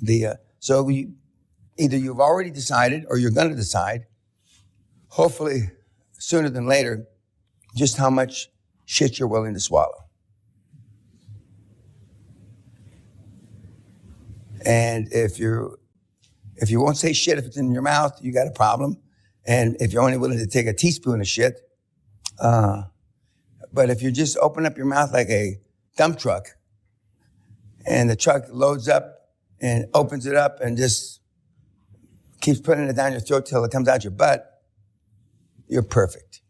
Either you've already decided or you're going to decide, hopefully sooner than later, just how much shit you're willing to swallow. And if you won't say shit if it's in your mouth, you got a problem. And if you're only willing to take a teaspoon of shit, but if you just open up your mouth like a dump truck and the truck loads up and opens it up and just keeps putting it down your throat till it comes out your butt, you're perfect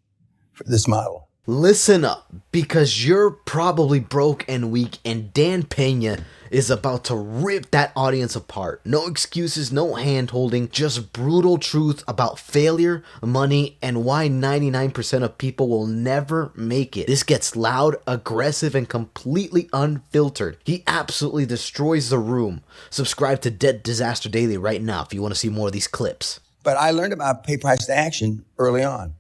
for this model. Listen up, because you're probably broke and weak, and Dan Peña is about to rip that audience apart. No excuses, no hand-holding, just brutal truth about failure, money, and why 99% of people will never make it. This gets loud, aggressive, and completely unfiltered. He absolutely destroys the room. Subscribe to Dead Disaster Daily right now if you want to see more of these clips. But I learned about pay price to action early on.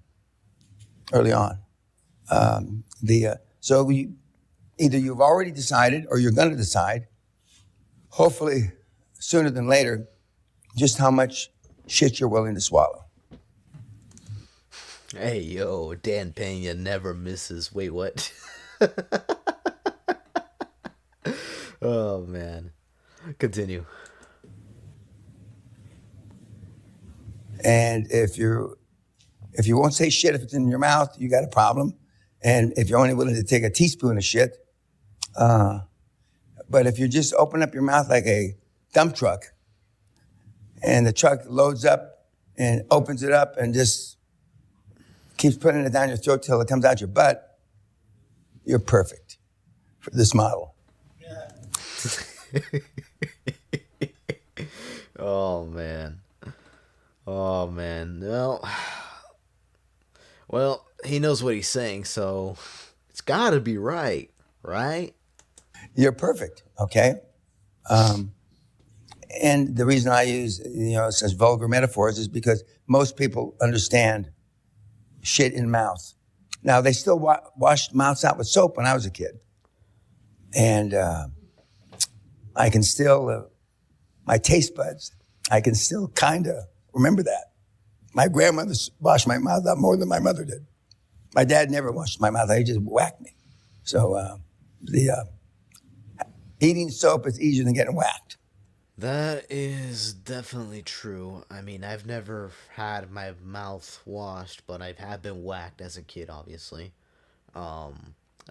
Either you've already decided or you're going to decide, hopefully sooner than later, just how much shit you're willing to swallow. Hey, yo, Dan Peña never misses. Wait, what? Oh, man. Continue. And if you won't say shit if it's in your mouth, you got a problem. And if you're only willing to take a teaspoon of shit, but if you just open up your mouth like a dump truck and the truck loads up and opens it up and just keeps putting it down your throat till it comes out your butt, you're perfect for this model. Yeah. Oh, man. Oh, man. Well, he knows what he's saying, so it's got to be right, right? You're perfect, okay? And the reason I use, such vulgar metaphors is because most people understand shit in mouth. Now, they still washed mouths out with soap when I was a kid. And I can still, my taste buds, I can still kind of remember that. My grandmother washed my mouth out more than my mother did. My dad never washed my mouth out. He just whacked me. So eating soap is easier than getting whacked. That is definitely true. I mean, I've never had my mouth washed, but I have been whacked as a kid, obviously. I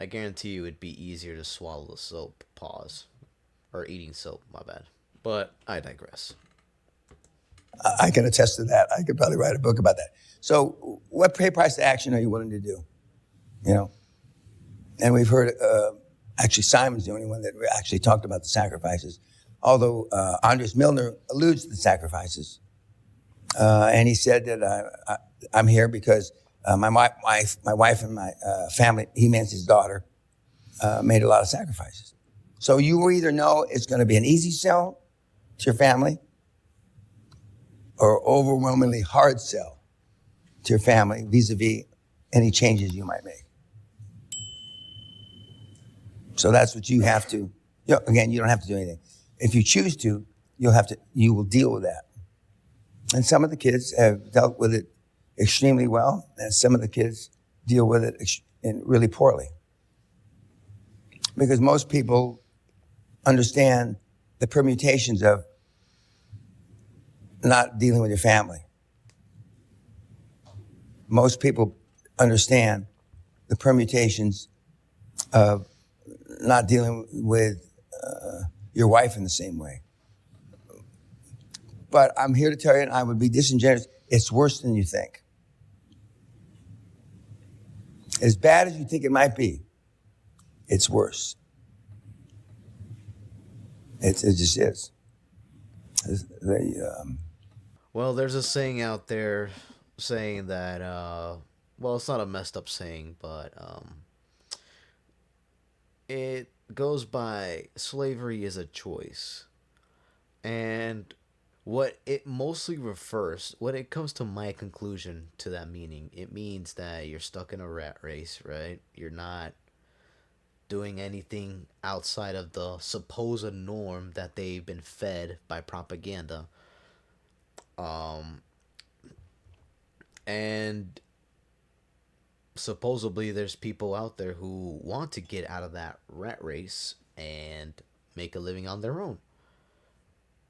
guarantee you it'd be easier to swallow the soap, pause. Or eating soap, my bad. But I digress. I can attest to that. I could probably write a book about that. So what pay price to action are you willing to do? And we've heard, actually Simon's the only one that actually talked about the sacrifices. Although Andres Milner alludes to the sacrifices. And he said that I'm here because my wife and my family, he means his daughter, made a lot of sacrifices. So you will either know it's going to be an easy sell to your family or overwhelmingly hard sell to your family vis-a-vis any changes you might make. So that's what you have to, again, you don't have to do anything. If you choose to, you will deal with that. And some of the kids have dealt with it extremely well, and some of the kids deal with it really poorly. Because most people understand the permutations of not dealing with your family. Most people understand the permutations of not dealing with your wife in the same way. But I'm here to tell you, and I would be disingenuous, it's worse than you think. As bad as you think it might be, it's worse. It just is. Well, there's a saying out there saying that, well, it's not a messed up saying, but it goes by slavery is a choice. And what it mostly refers, when it comes to my conclusion to that meaning, it means that you're stuck in a rat race, right? You're not doing anything outside of the supposed norm that they've been fed by propaganda. And supposedly there's people out there who want to get out of that rat race and make a living on their own.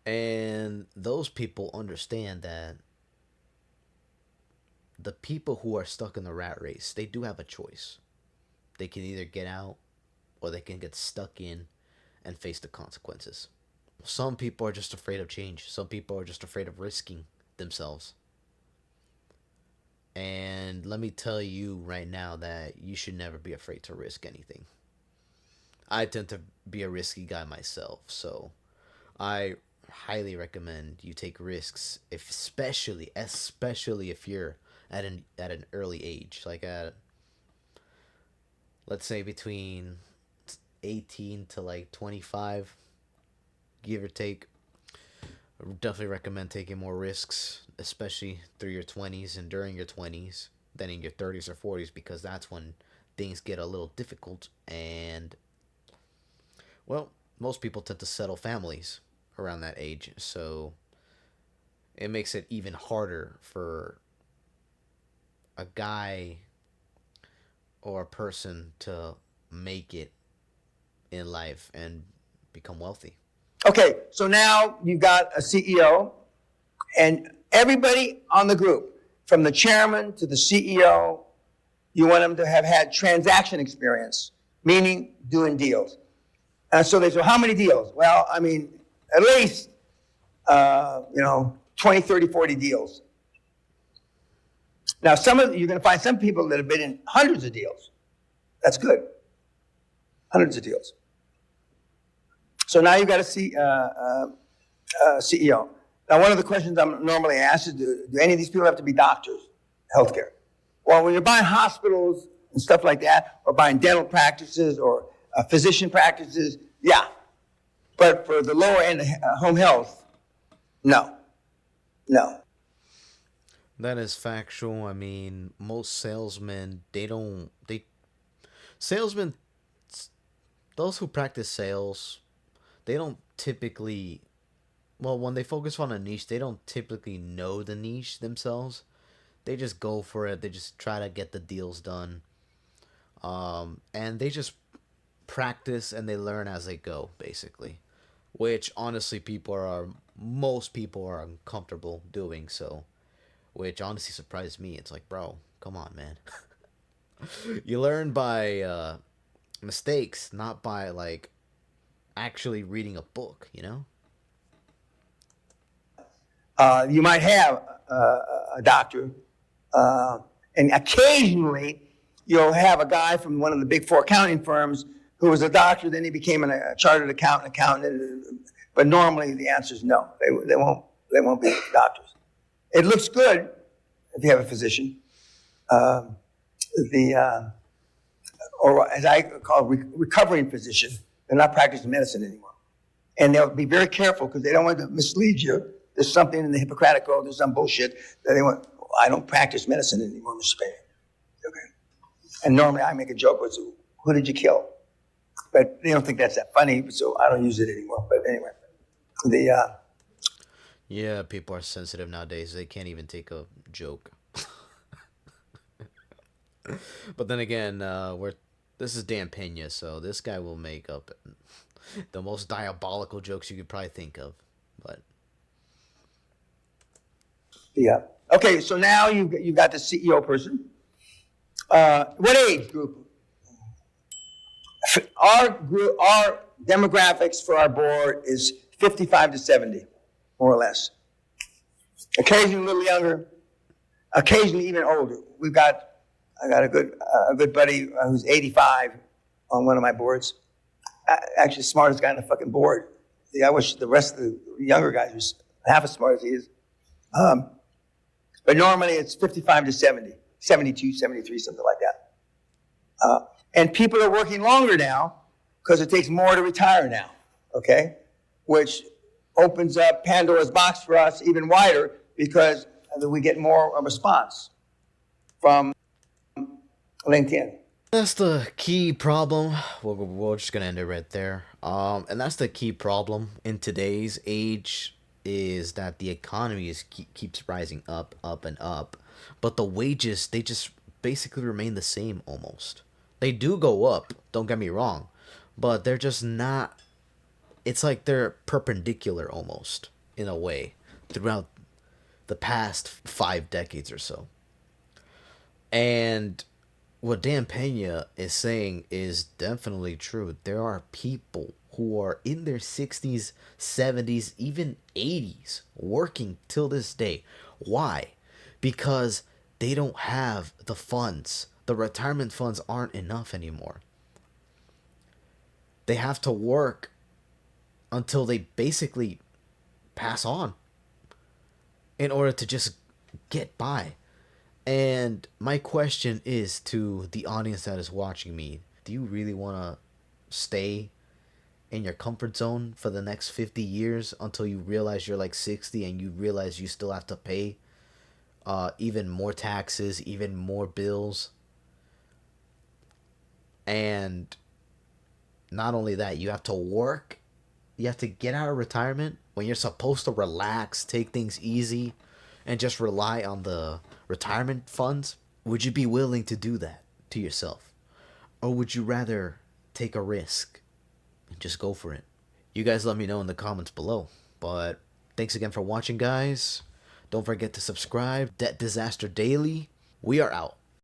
And those people understand that the people who are stuck in the rat race, they do have a choice. They can either get out or they can get stuck in and face the consequences. Some people are just afraid of change. Some people are just afraid of risking themselves. And let me tell you right now that you should never be afraid to risk anything. I tend to be a risky guy myself, so I highly recommend you take risks, if especially if you're at an early age, like at, let's say, between 18 to like 25, give or take. I would definitely recommend taking more risks, especially through your 20s and during your 20s, than in your 30s or 40s, because that's when things get a little difficult. And, well, most people tend to settle families around that age. So it makes it even harder for a guy or a person to make it in life and become wealthy. Okay, so now you've got a CEO, and everybody on the group, from the chairman to the CEO, you want them to have had transaction experience, meaning doing deals. And so they say, how many deals? Well, I mean, at least, 20, 30, 40 deals. Now, you're going to find some people that have been in hundreds of deals. That's good. Hundreds of deals. So now you've got a CEO. Now, one of the questions I'm normally asked is, do any of these people have to be doctors, healthcare? Well, when you're buying hospitals and stuff like that, or buying dental practices or physician practices, yeah. But for the lower end of home health, no. That is factual. I mean, most salesmen, salesmen, those who practice sales, they don't typically, well, when they focus on a niche, they don't typically know the niche themselves. They just go for it. They just try to get the deals done. And they just practice and they learn as they go, basically. Which, honestly, most people are uncomfortable doing so. Which honestly surprised me. It's like, bro, come on, man. You learn by mistakes, not by, like, actually reading a book, you know? You might have a doctor, and occasionally you'll have a guy from one of the big four accounting firms who was a doctor, then he became a chartered accountant. But normally the answer is no. They won't be doctors. It looks good if you have a physician. Or as I call recovering physician, they're not practicing medicine anymore. And they'll be very careful because they don't want to mislead you. There's something in the Hippocratic Oath, there's some bullshit that they want. I don't practice medicine anymore, Mr. Peña. Okay. And normally I make a joke with, who did you kill? But they don't think that's that funny, so I don't use it anymore. But anyway, Yeah, people are sensitive nowadays. They can't even take a joke. But then again, this is Dan Peña, so this guy will make up the most diabolical jokes you could probably think of. But yeah. Okay, so now you've got the CEO person. What age group? Our demographics for our board is 55 to 70, more or less. Occasionally a little younger, occasionally even older. I got a good buddy who's 85 on one of my boards. Actually, the smartest guy on the fucking board. I wish the rest of the younger guys were half as smart as he is. But normally it's 55 to 70, 72, 73, something like that. And people are working longer now because it takes more to retire now, okay? Which opens up Pandora's box for us even wider because we get more response from LinkedIn. That's the key problem. We're just gonna end it right there. And that's the key problem in today's age is that the economy keeps rising up, up, and up, but the wages they just basically remain the same almost. They do go up. Don't get me wrong, but they're just not. It's like they're perpendicular almost in a way throughout the past 5 decades or so. And what Dan Pena is saying is definitely true. There are people who are in their 60s, 70s, even 80s working till this day. Why? Because they don't have the funds. The retirement funds aren't enough anymore. They have to work until they basically pass on in order to just get by. And my question is to the audience that is watching me, do you really want to stay in your comfort zone for the next 50 years until you realize you're like 60 and you realize you still have to pay even more taxes, even more bills? And not only that, you have to work. You have to get out of retirement when you're supposed to relax, take things easy, and just rely on the retirement funds. Would you be willing to do that to yourself? Or would you rather take a risk and just go for it? You guys let me know in the comments below. But thanks again for watching, guys. Don't forget to subscribe. Debt Disaster Daily. We are out.